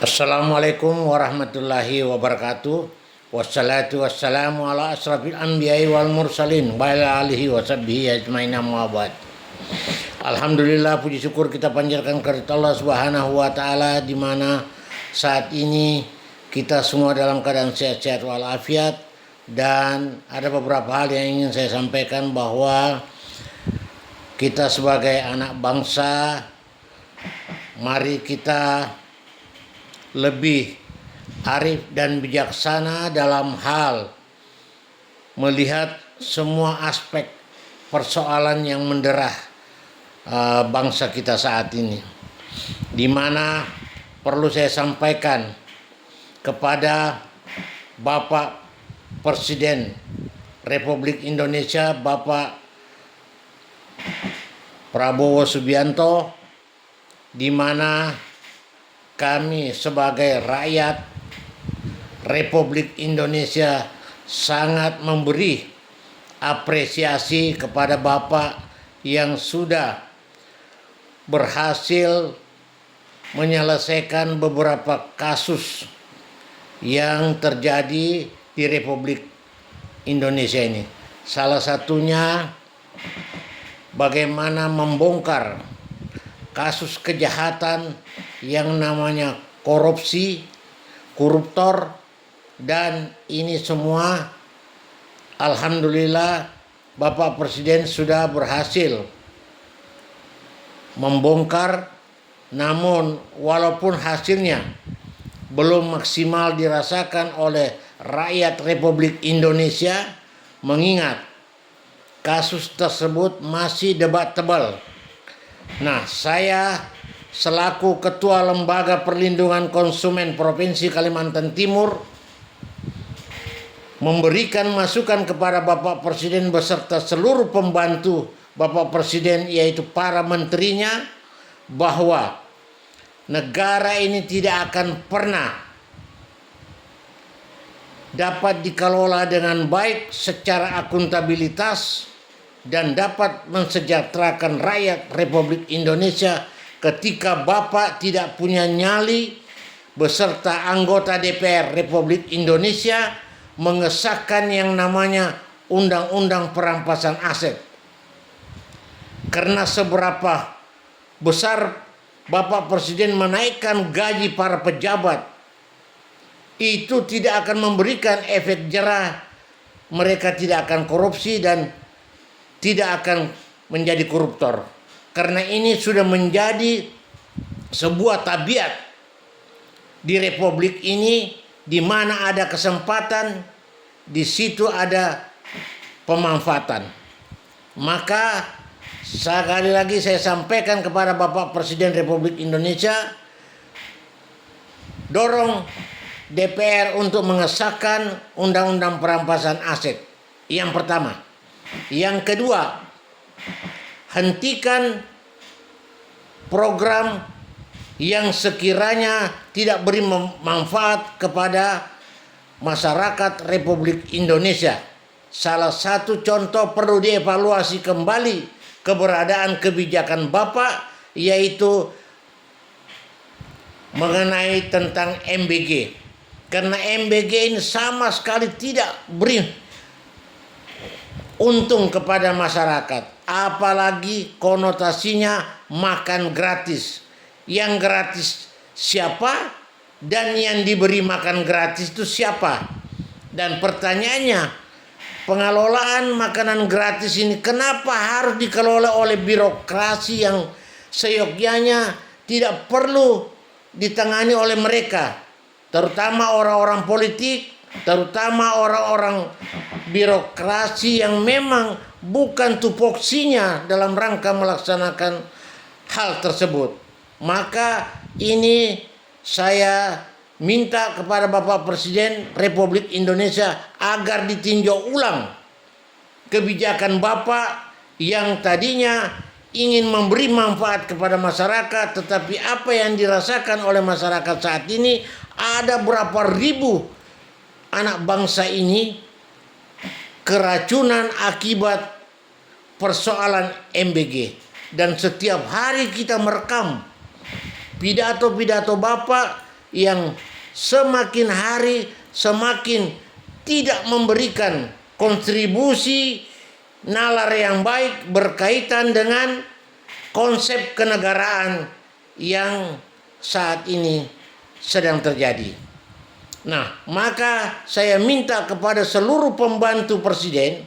Assalamualaikum warahmatullahi wabarakatuh. Wassalatu wassalamu ala asrafil anbiya'i wal mursalin wa ala alihi wa sahbihi ajmain amma ba'd. Alhamdulillah, puji syukur kita panjatkan kepada Allah Subhanahu wa taala, di mana saat ini kita semua dalam keadaan sehat-sehat walafiat, dan ada beberapa hal yang ingin saya sampaikan bahwa kita sebagai anak bangsa, mari kita lebih arif dan bijaksana dalam hal melihat semua aspek persoalan yang menderah bangsa kita saat ini, di mana perlu saya sampaikan kepada Bapak Presiden Republik Indonesia, Bapak Prabowo Subianto, di mana kami sebagai rakyat Republik Indonesia sangat memberi apresiasi kepada Bapak yang sudah berhasil menyelesaikan beberapa kasus yang terjadi di Republik Indonesia ini. Salah satunya bagaimana membongkar kasus kejahatan yang namanya korupsi, koruptor, dan ini semua alhamdulillah Bapak Presiden sudah berhasil membongkar. Namun walaupun hasilnya belum maksimal dirasakan oleh rakyat Republik Indonesia, mengingat kasus tersebut masih debatable. Nah, saya selaku Ketua Lembaga Perlindungan Konsumen Provinsi Kalimantan Timur memberikan masukan kepada Bapak Presiden beserta seluruh pembantu Bapak Presiden, yaitu para menterinya, bahwa negara ini tidak akan pernah dapat dikelola dengan baik secara akuntabilitas dan dapat mensejahterakan rakyat Republik Indonesia ketika Bapak tidak punya nyali beserta anggota DPR Republik Indonesia mengesahkan yang namanya Undang-Undang Perampasan Aset. Karena seberapa besar Bapak Presiden menaikkan gaji para pejabat, itu tidak akan memberikan efek jerah. Mereka tidak akan korupsi dan tidak akan menjadi koruptor. Karena ini sudah menjadi sebuah tabiat di Republik ini, di mana ada kesempatan, di situ ada pemanfaatan. Maka sekali lagi saya sampaikan kepada Bapak Presiden Republik Indonesia, dorong DPR untuk mengesahkan Undang-Undang Perampasan Aset. Yang pertama. Yang kedua, hentikan program yang sekiranya tidak beri manfaat kepada masyarakat Republik Indonesia. Salah satu contoh perlu dievaluasi kembali keberadaan kebijakan Bapak, yaitu mengenai tentang MBG. Karena MBG ini sama sekali tidak beri untung kepada masyarakat, apalagi konotasinya makan gratis. Yang gratis siapa dan yang diberi makan gratis itu siapa? Dan pertanyaannya, pengelolaan makanan gratis ini kenapa harus dikelola oleh birokrasi yang seyogyanya tidak perlu ditangani oleh mereka, terutama orang-orang politik, terutama orang-orang birokrasi yang memang bukan tupoksinya dalam rangka melaksanakan hal tersebut. Maka ini saya minta kepada Bapak Presiden Republik Indonesia agar ditinjau ulang kebijakan Bapak yang tadinya ingin memberi manfaat kepada masyarakat, tetapi apa yang dirasakan oleh masyarakat saat ini, ada berapa ribu anak bangsa ini keracunan akibat persoalan MBG. Dan setiap hari kita merekam pidato-pidato Bapak yang semakin hari semakin tidak memberikan kontribusi nalar yang baik berkaitan dengan konsep kenegaraan yang saat ini sedang terjadi. Nah, maka saya minta kepada seluruh pembantu presiden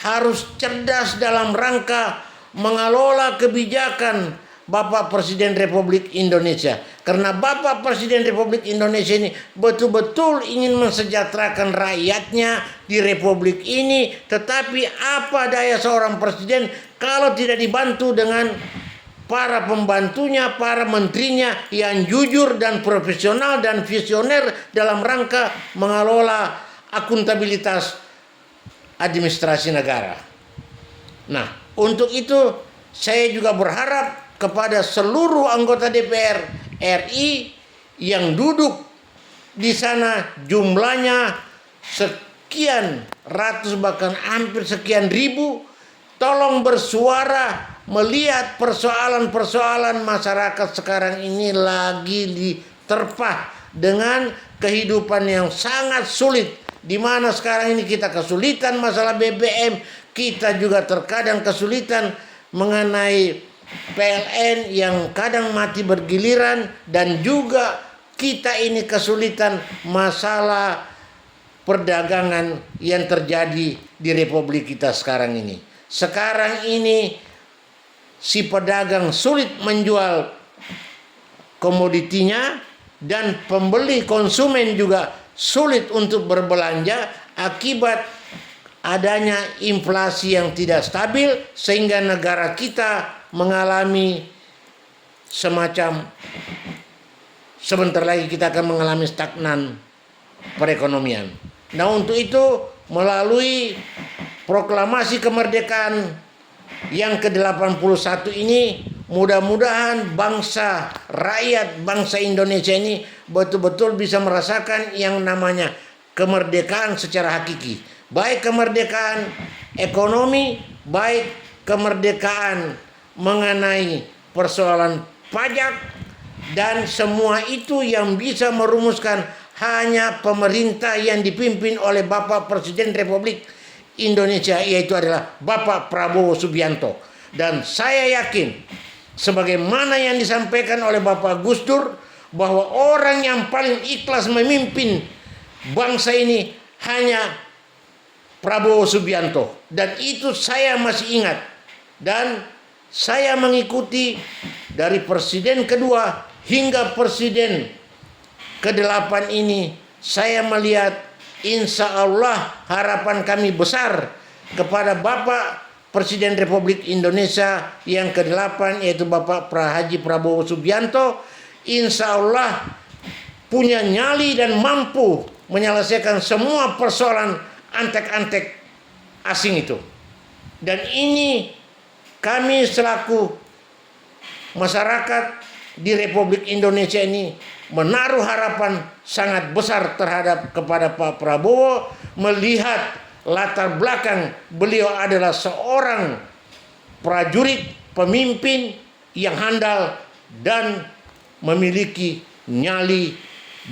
harus cerdas dalam rangka mengelola kebijakan Bapak Presiden Republik Indonesia. Karena Bapak Presiden Republik Indonesia ini betul-betul ingin mensejahterakan rakyatnya di Republik ini. Tetapi apa daya seorang presiden kalau tidak dibantu dengan para pembantunya, para menterinya yang jujur dan profesional dan visioner dalam rangka mengelola akuntabilitas administrasi negara. Nah, untuk itu saya juga berharap kepada seluruh anggota DPR RI yang duduk di sana jumlahnya sekian ratus bahkan hampir sekian ribu, tolong bersuara melihat persoalan-persoalan masyarakat sekarang ini lagi diterpa dengan kehidupan yang sangat sulit, di mana sekarang ini kita kesulitan masalah BBM, kita juga terkadang kesulitan mengenai PLN yang kadang mati bergiliran, dan juga kita ini kesulitan masalah perdagangan yang terjadi di Republik kita sekarang ini. Sekarang ini si pedagang sulit menjual komoditinya dan pembeli konsumen juga sulit untuk berbelanja akibat adanya inflasi yang tidak stabil, sehingga negara kita mengalami semacam sebentar lagi kita akan mengalami stagnan perekonomian. Nah, untuk itu melalui proklamasi kemerdekaan yang ke-81 ini, mudah-mudahan bangsa, rakyat bangsa Indonesia ini betul-betul bisa merasakan yang namanya kemerdekaan secara hakiki. Baik kemerdekaan ekonomi, baik kemerdekaan mengenai persoalan pajak, dan semua itu yang bisa merumuskan hanya pemerintah yang dipimpin oleh Bapak Presiden Republik Indonesia, yaitu adalah Bapak Prabowo Subianto. Dan saya yakin sebagaimana yang disampaikan oleh Bapak Gus Dur, bahwa orang yang paling ikhlas memimpin bangsa ini hanya Prabowo Subianto, dan itu saya masih ingat. Dan saya mengikuti dari presiden kedua hingga presiden ke-8 ini, saya melihat insya Allah harapan kami besar kepada Bapak Presiden Republik Indonesia yang ke-8, yaitu Bapak Haji Prabowo Subianto, insya Allah punya nyali dan mampu menyelesaikan semua persoalan antek-antek asing itu. Dan ini kami selaku masyarakat di Republik Indonesia ini menaruh harapan sangat besar terhadap kepada Pak Prabowo, melihat latar belakang beliau adalah seorang prajurit, pemimpin yang handal dan memiliki nyali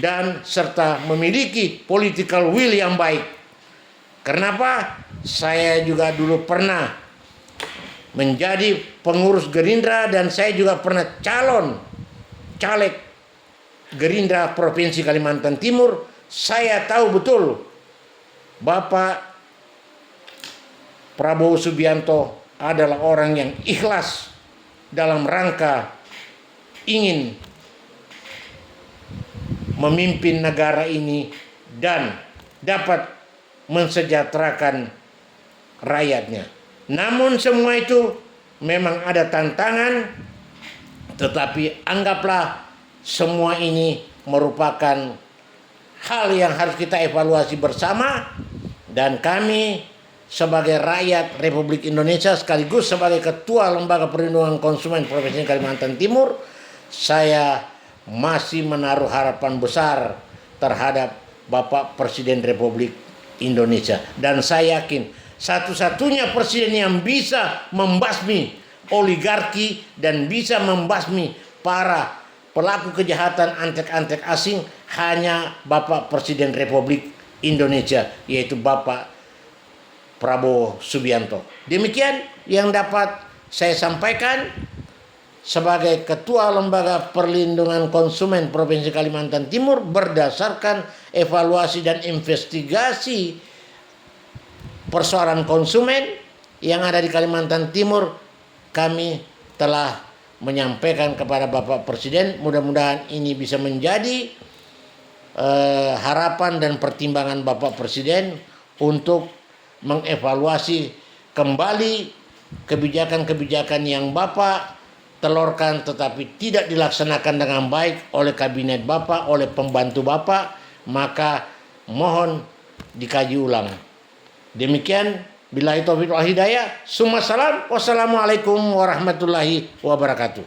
dan serta memiliki political will yang baik. Kenapa? Saya juga dulu pernah menjadi pengurus Gerindra, dan saya juga pernah caleg Gerindra Provinsi Kalimantan Timur. Saya tahu betul Bapak Prabowo Subianto adalah orang yang ikhlas dalam rangka ingin memimpin negara ini dan dapat mensejahterakan rakyatnya. Namun semua itu memang ada tantangan, tetapi anggaplah semua ini merupakan hal yang harus kita evaluasi bersama. Dan kami sebagai rakyat Republik Indonesia sekaligus sebagai Ketua Lembaga Perlindungan Konsumen Provinsi Kalimantan Timur, saya masih menaruh harapan besar terhadap Bapak Presiden Republik Indonesia. Dan saya yakin satu-satunya presiden yang bisa membasmi oligarki dan bisa membasmi para pelaku kejahatan antek-antek asing hanya Bapak Presiden Republik Indonesia, yaitu Bapak Prabowo Subianto. Demikian yang dapat saya sampaikan sebagai Ketua Lembaga Perlindungan Konsumen Provinsi Kalimantan Timur berdasarkan evaluasi dan investigasi persoalan konsumen yang ada di Kalimantan Timur. Kami telah menyampaikan kepada Bapak Presiden, mudah-mudahan ini bisa menjadi harapan dan pertimbangan Bapak Presiden untuk mengevaluasi kembali kebijakan-kebijakan yang Bapak telurkan tetapi tidak dilaksanakan dengan baik oleh kabinet Bapak, oleh pembantu Bapak, maka mohon dikaji ulang. Demikian, billahi taufiq wal hidayah. Summa salam. Wassalamualaikum warahmatullahi wabarakatuh.